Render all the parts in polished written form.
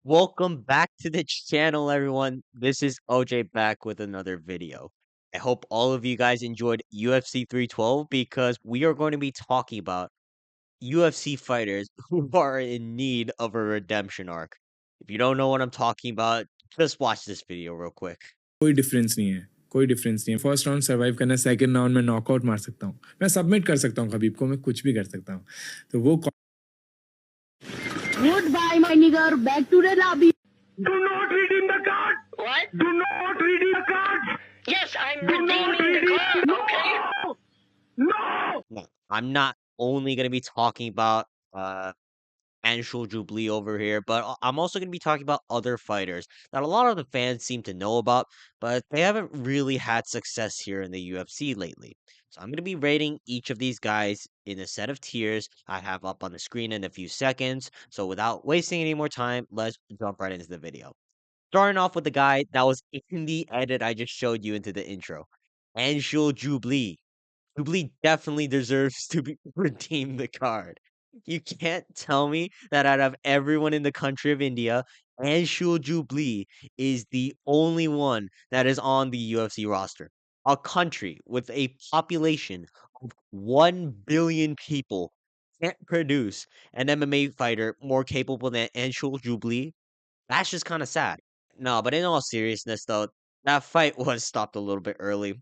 Welcome back to the channel, everyone. This is OJ back with another video. I hope all of you guys enjoyed UFC 312 because we are going to be talking about UFC fighters who are in need of a redemption arc. If you don't know what I'm talking about, just watch this video real quick. कोई difference नहीं है कोई difference नहीं है first round survive करना second round में knockout मार सकता हूँ मैं सबमिट कर सकता हूँ खबीब को मैं कुछ भी कर सकता हूँ तो वो Goodbye, my nigger. Back to the lobby. Do not redeem the card. What? Do not redeem the card. Yes, I'm Do not redeeming the redeem. card. Okay. No. No, I'm not only going to be talking about Anshul Jubilee over here, but I'm also going to be talking about other fighters that a lot of the fans seem to know about, but they haven't really had success here in the UFC lately. So I'm going to be rating each of these guys in a set of tiers I have up on the screen in a few seconds. So without wasting any more time, let's jump right into the video. Starting off with the guy that was in the edit I just showed you into the intro, Anshul Jubilee. Jubilee definitely deserves to be redeem the card. You can't tell me that out of everyone in the country of India, Anshul Jubilee is the only one that is on the UFC roster. A country with a population of 1 billion people can't produce an MMA fighter more capable than Anshul Jubilee. That's just kind of sad. No, but in all seriousness, though, that fight was stopped a little bit early.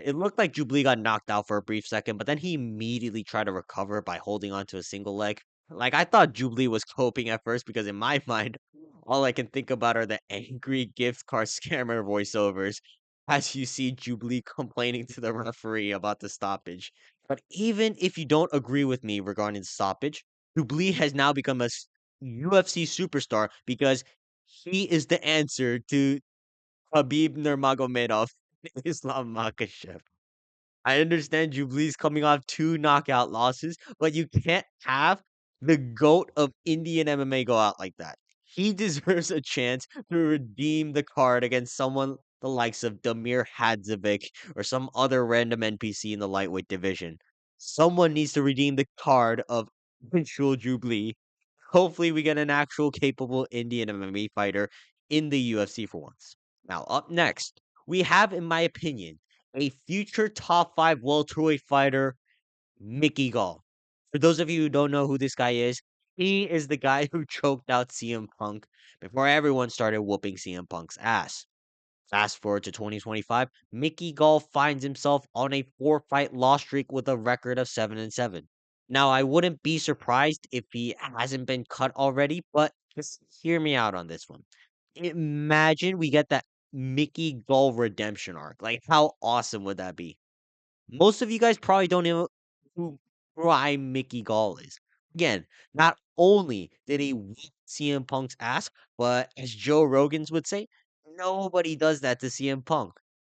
It looked like Jubilee got knocked out for a brief second, but then he immediately tried to recover by holding onto a single leg. Like, I thought Jubilee was coping at first because, in my mind, all I can think about are the angry gift card scammer voiceovers as you see Jubilee complaining to the referee about the stoppage. But even if you don't agree with me regarding the stoppage, Jubilee has now become a UFC superstar because he is the answer to Khabib Nurmagomedov, Islam Makhachev. I understand Jubilee's coming off 2 knockout losses, but you can't have the GOAT of Indian MMA go out like that. He deserves a chance to redeem the card against someone the likes of Damir Hadzovic or some other random NPC in the lightweight division. Someone needs to redeem the card of Anshul Jubilee. Hopefully, we get an actual capable Indian MMA fighter in the UFC for once. Now, up next, we have, in my opinion, a future top 5 welterweight fighter, Mickey Gall. For those of you who don't know who this guy is, he is the guy who choked out CM Punk before everyone started whooping CM Punk's ass. Fast forward to 2025, Mickey Gall finds himself on a 4-fight loss streak with a record of 7-7. Now, I wouldn't be surprised if he hasn't been cut already, but just hear me out on this one. Imagine we get that Mickey Gall redemption arc. Like, how awesome would that be? Most of you guys probably don't know who prime Mickey Gall is. Again, not only did he whoop CM Punk's ass, but as Joe Rogans would say, nobody does that to CM Punk.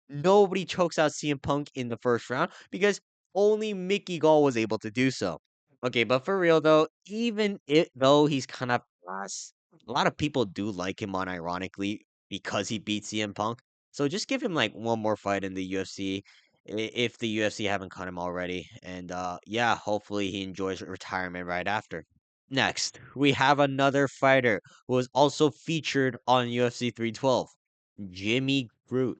Nobody chokes out CM Punk in the first round because only Mickey Gall was able to do so. Okay, but for real though, even though he's kind of us, a lot of people do like him unironically because he beat CM Punk. So just give him like one more fight in the UFC if the UFC haven't cut him already. And yeah, hopefully he enjoys retirement right after. Next, we have another fighter who was also featured on UFC 312, Jimmy Crute.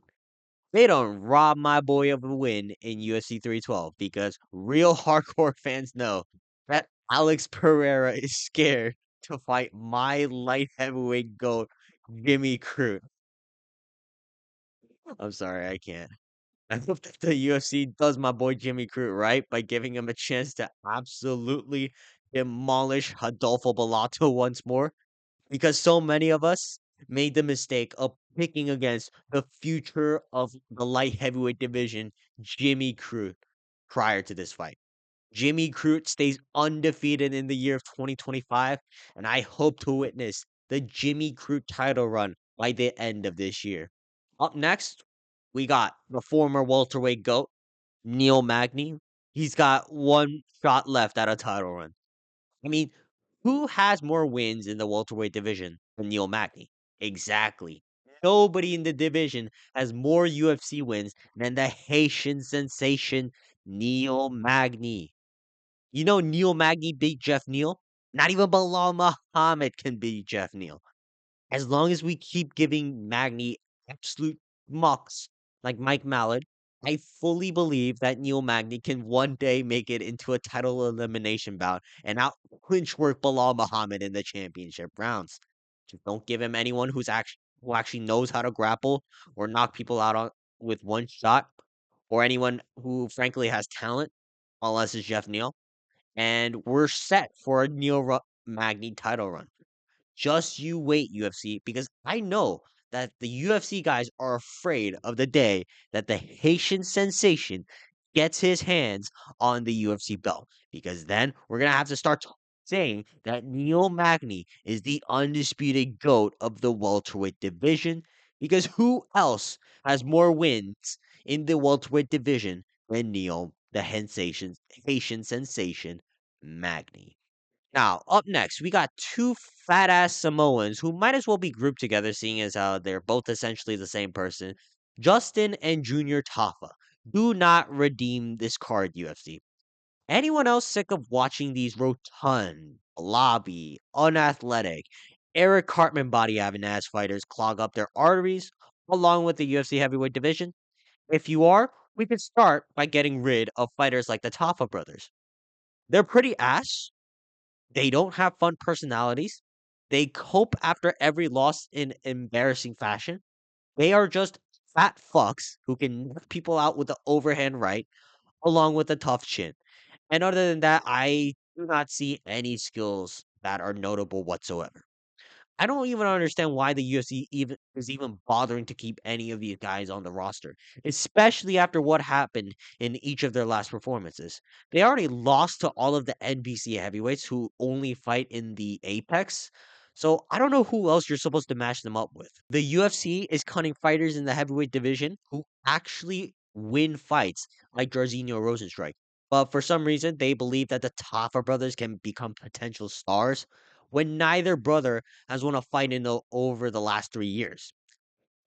They don't rob my boy of a win in UFC 312 because real hardcore fans know that Alex Pereira is scared to fight my light heavyweight goat, Jimmy Crute. I'm sorry, I can't. I hope that the UFC does my boy Jimmy Crute right by giving him a chance to absolutely demolish Adolfo Bellato once more, because so many of us made the mistake of picking against the future of the light heavyweight division, Jimmy Crute, prior to this fight. Jimmy Crute stays undefeated in the year of 2025, and I hope to witness the Jimmy Crute title run by the end of this year. Up next, we got the former welterweight GOAT, Neil Magny. He's got one shot left at a title run. I mean, who has more wins in the welterweight division than Neil Magny? Exactly. Nobody in the division has more UFC wins than the Haitian sensation, Neil Magny. You know Neil Magny beat Jeff Neal? Not even Bilal Muhammad can beat Jeff Neal. As long as we keep giving Magny absolute mucks like Mike Mallard, I fully believe that Neil Magny can one day make it into a title elimination bout and out clinch work Bilal Muhammad in the championship rounds. Just don't give him anyone who actually knows how to grapple or knock people out with one shot, or anyone who frankly has talent, unless it's Jeff Neal. And we're set for a Magny title run. Just you wait, UFC, because I know that the UFC guys are afraid of the day that the Haitian sensation gets his hands on the UFC belt. Because then we're going to have to start saying that Neil Magny is the undisputed GOAT of the welterweight division. Because who else has more wins in the welterweight division than Neil, the Haitian sensation, Magny? Now, up next, we got two fat ass Samoans who might as well be grouped together, seeing as how they're both essentially the same person. Justin and Junior Tafa. Do not redeem this card, UFC. Anyone else sick of watching these rotund, blobby, unathletic, Eric Cartman body having ass fighters clog up their arteries along with the UFC heavyweight division? If you are, we could start by getting rid of fighters like the Tafa brothers. They're pretty ass, they don't have fun personalities. They cope after every loss in embarrassing fashion. They are just fat fucks who can knock people out with the overhand right, along with a tough chin. And other than that, I do not see any skills that are notable whatsoever. I don't even understand why the UFC even bothering to keep any of these guys on the roster, especially after what happened in each of their last performances. They already lost to all of the NBC heavyweights who only fight in the Apex. So I don't know who else you're supposed to match them up with. The UFC is cutting fighters in the heavyweight division who actually win fights, like Jairzinho Rosenstrike. But for some reason, they believe that the Tafa brothers can become potential stars when neither brother has won a fight over the last 3 years.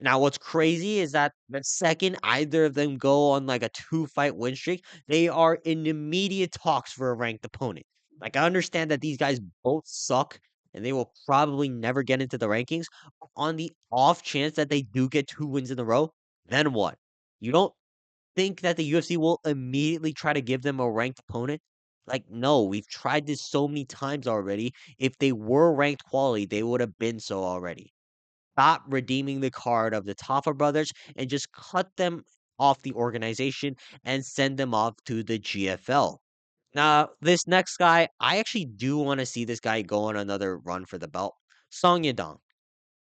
Now, what's crazy is that the second either of them go on like a 2 fight win streak, they are in immediate talks for a ranked opponent. Like, I understand that these guys both suck and they will probably never get into the rankings. But on the off chance that they do get 2 wins in a row, then what? You don't think that the UFC will immediately try to give them a ranked opponent? Like, no, we've tried this so many times already. If they were ranked quality, they would have been so already. Stop redeeming the card of the Tafa brothers and just cut them off the organization and send them off to the GFL. Now, this next guy, I actually do want to see this guy go on another run for the belt. Song Yadong.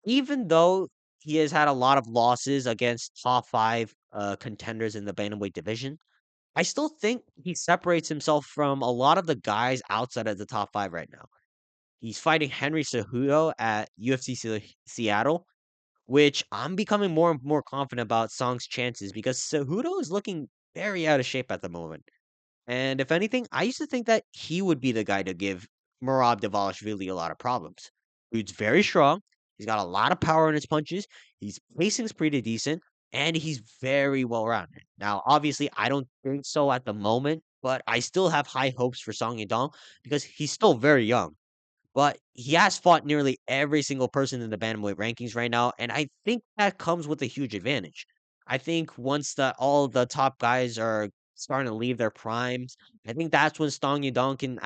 Even though he has had a lot of losses against top 5 contenders in the bantamweight division, I still think he separates himself from a lot of the guys outside of the top 5 right now. He's fighting Henry Cejudo at UFC Seattle, which I'm becoming more and more confident about Song's chances because Cejudo is looking very out of shape at the moment. And if anything, I used to think that he would be the guy to give Merab Dvalishvili a lot of problems. Dude's very strong. He's got a lot of power in his punches. His pacing's pretty decent, and he's very well rounded. Now, obviously, I don't think so at the moment, but I still have high hopes for Song Yadong because he's still very young. But he has fought nearly every single person in the bantamweight rankings right now, and I think that comes with a huge advantage. I think once all the top guys are starting to leave their primes, I think that's when Song Yadong can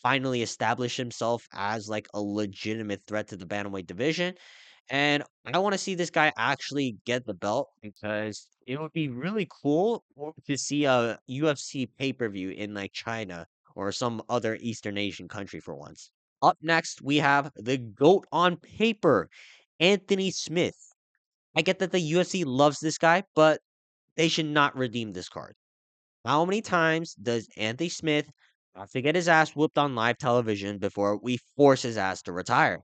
finally establish himself as like a legitimate threat to the bantamweight division. And I want to see this guy actually get the belt because it would be really cool to see a UFC pay-per-view in like China or some other Eastern Asian country for once. Up next, we have the GOAT on paper, Anthony Smith. I get that the UFC loves this guy, but they should not redeem this card. How many times does Anthony Smith have to get his ass whooped on live television before we force his ass to retire?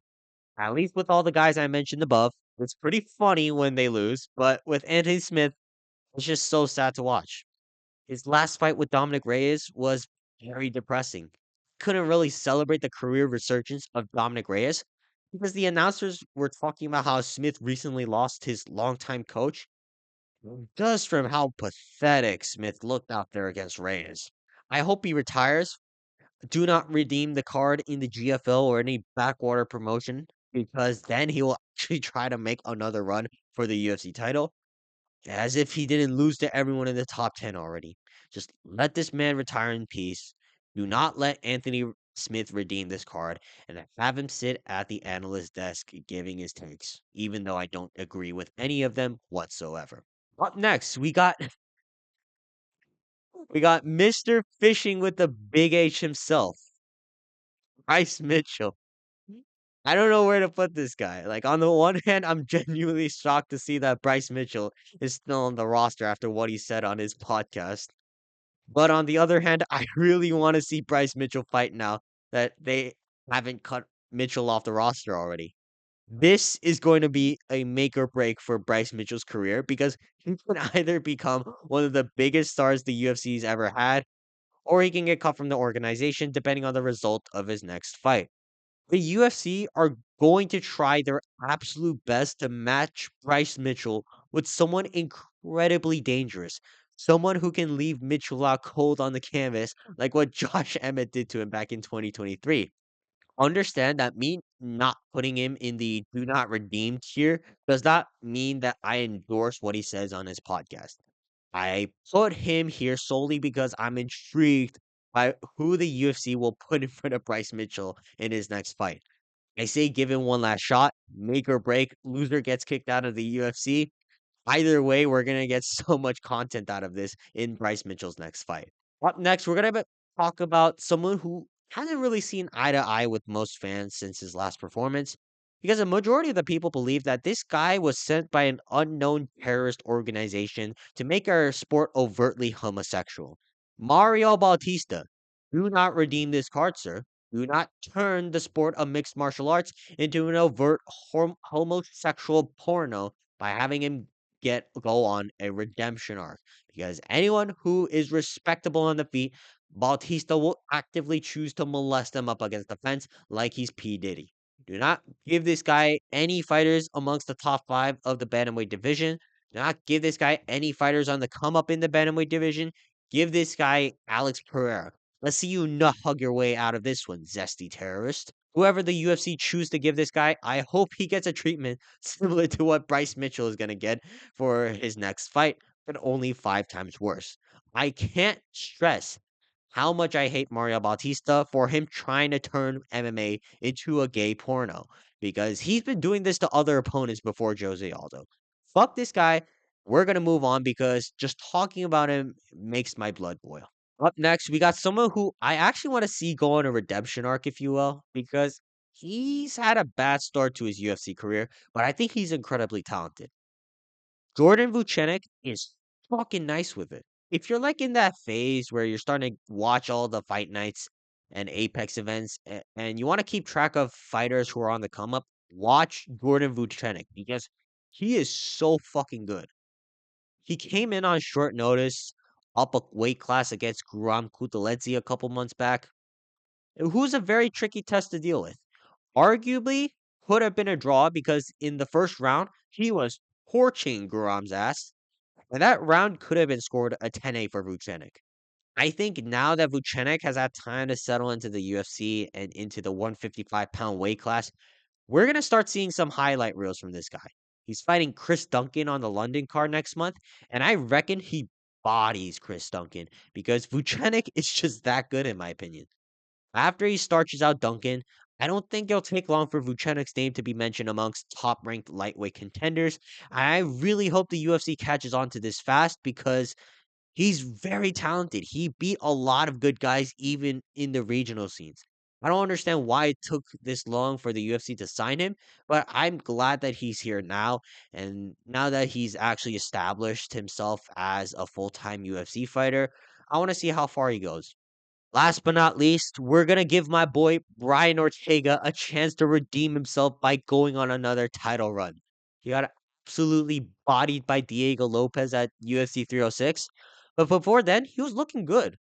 At least with all the guys I mentioned above, it's pretty funny when they lose, but with Anthony Smith, it's just so sad to watch. His last fight with Dominic Reyes was very depressing. Couldn't really celebrate the career resurgence of Dominic Reyes because the announcers were talking about how Smith recently lost his longtime coach. Just from how pathetic Smith looked out there against Reyes. I hope he retires. Do not redeem the card in the GFL or any backwater promotion because then he will actually try to make another run for the UFC title, as if he didn't lose to everyone in the top 10 already. Just let this man retire in peace. Do not let Anthony Smith redeem this card, and have him sit at the analyst desk giving his takes, even though I don't agree with any of them whatsoever. Up next, we got Mr. Fishing with the Big H himself, Bryce Mitchell. I don't know where to put this guy. Like, on the one hand, I'm genuinely shocked to see that Bryce Mitchell is still on the roster after what he said on his podcast. But on the other hand, I really want to see Bryce Mitchell fight now that they haven't cut Mitchell off the roster already. This is going to be a make or break for Bryce Mitchell's career because he can either become one of the biggest stars the UFC's ever had, or he can get cut from the organization depending on the result of his next fight. The UFC are going to try their absolute best to match Bryce Mitchell with someone incredibly dangerous. Someone who can leave Mitchell out cold on the canvas, like what Josh Emmett did to him back in 2023. Understand that me not putting him in the do not redeem tier does not mean that I endorse what he says on his podcast. I put him here solely because I'm intrigued by who the UFC will put in front of Bryce Mitchell in his next fight. I say give him one last shot, make or break. Loser gets kicked out of the UFC. Either way, we're gonna get so much content out of this in Bryce Mitchell's next fight. Up next, we're gonna talk about someone who hasn't really seen eye to eye with most fans since his last performance, because a majority of the people believe that this guy was sent by an unknown terrorist organization to make our sport overtly homosexual. Mario Bautista, do not redeem this card, sir. Do not turn the sport of mixed martial arts into an overt homosexual porno by having him go on a redemption arc. Because anyone who is respectable on the feet, Bautista will actively choose to molest them up against the fence like he's P. Diddy. Do not give this guy any fighters amongst the top 5 of the bantamweight division. Do not give this guy any fighters on the come up in the bantamweight division. Give this guy Alex Pereira. Let's see you nut hug your way out of this one, zesty terrorist. Whoever the UFC choose to give this guy, I hope he gets a treatment similar to what Bryce Mitchell is going to get for his next fight, but only 5 times worse. I can't stress how much I hate Mario Bautista for him trying to turn MMA into a gay porno, because he's been doing this to other opponents before Jose Aldo. Fuck this guy. We're going to move on because just talking about him makes my blood boil. Up next, we got someone who I actually want to see go on a redemption arc, if you will, because he's had a bad start to his UFC career, but I think he's incredibly talented. Jordan Vucenic is fucking nice with it. If you're like in that phase where you're starting to watch all the fight nights and Apex events and you want to keep track of fighters who are on the come up, watch Jordan Vucenic because he is so fucking good. He came in on short notice, up a weight class against Guram Kutateladze a couple months back, who's a very tricky test to deal with. Arguably, could have been a draw because in the first round, he was torching Guram's ass, and that round could have been scored a 10-8 for Vucenic. I think now that Vucenic has had time to settle into the UFC and into the 155-pound weight class, we're going to start seeing some highlight reels from this guy. He's fighting Chris Duncan on the London card next month, and I reckon he bodies Chris Duncan because Vucenic is just that good in my opinion. After he starches out Duncan, I don't think it'll take long for Vucenic's name to be mentioned amongst top-ranked lightweight contenders. I really hope the UFC catches on to this fast because he's very talented. He beat a lot of good guys even in the regional scenes. I don't understand why it took this long for the UFC to sign him, but I'm glad that he's here now. And now that he's actually established himself as a full-time UFC fighter, I want to see how far he goes. Last but not least, we're going to give my boy Brian Ortega a chance to redeem himself by going on another title run. He got absolutely bodied by Diego Lopez at UFC 306, but before then, he was looking good.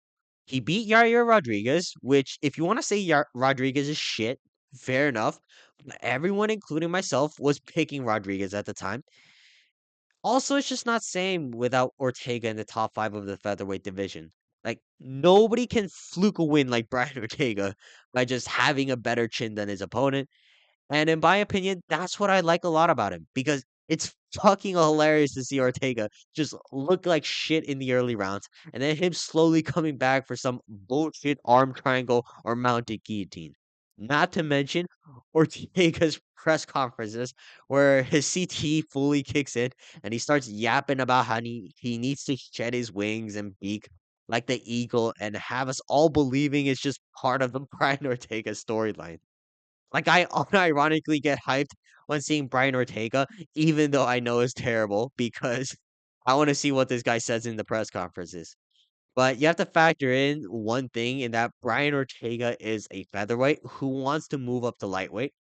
He beat Yair Rodriguez, which, if you want to say Rodriguez is shit, fair enough. Everyone, including myself, was picking Rodriguez at the time. Also, it's just not same without Ortega in the top 5 of the featherweight division. Like, nobody can fluke a win like Brian Ortega by just having a better chin than his opponent. And in my opinion, that's what I like a lot about him because it's fucking hilarious to see Ortega just look like shit in the early rounds and then him slowly coming back for some bullshit arm triangle or mounted guillotine. Not to mention Ortega's press conferences where his CT fully kicks in and he starts yapping about how he needs to shed his wings and beak like the eagle and have us all believing it's just part of the Brian Ortega storyline. Like, I unironically get hyped when seeing Brian Ortega, even though I know it's terrible because I wanna see what this guy says in the press conferences. But you have to factor in one thing in that Brian Ortega is a featherweight who wants to move up to lightweight.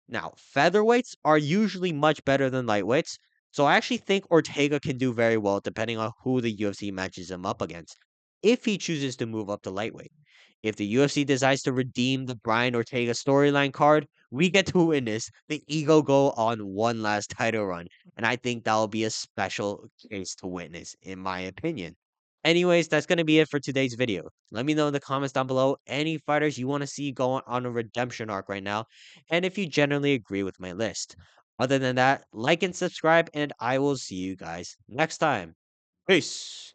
Now, featherweights are usually much better than lightweights, so I actually think Ortega can do very well depending on who the UFC matches him up against, if he chooses to move up to lightweight. If the UFC decides to redeem the Brian Ortega storyline card, we get to witness the Ego go on one last title run, and I think that will be a special case to witness, in my opinion. Anyways, that's going to be it for today's video. Let me know in the comments down below any fighters you want to see go on a redemption arc right now, and if you generally agree with my list. Other than that, like and subscribe, and I will see you guys next time. Peace.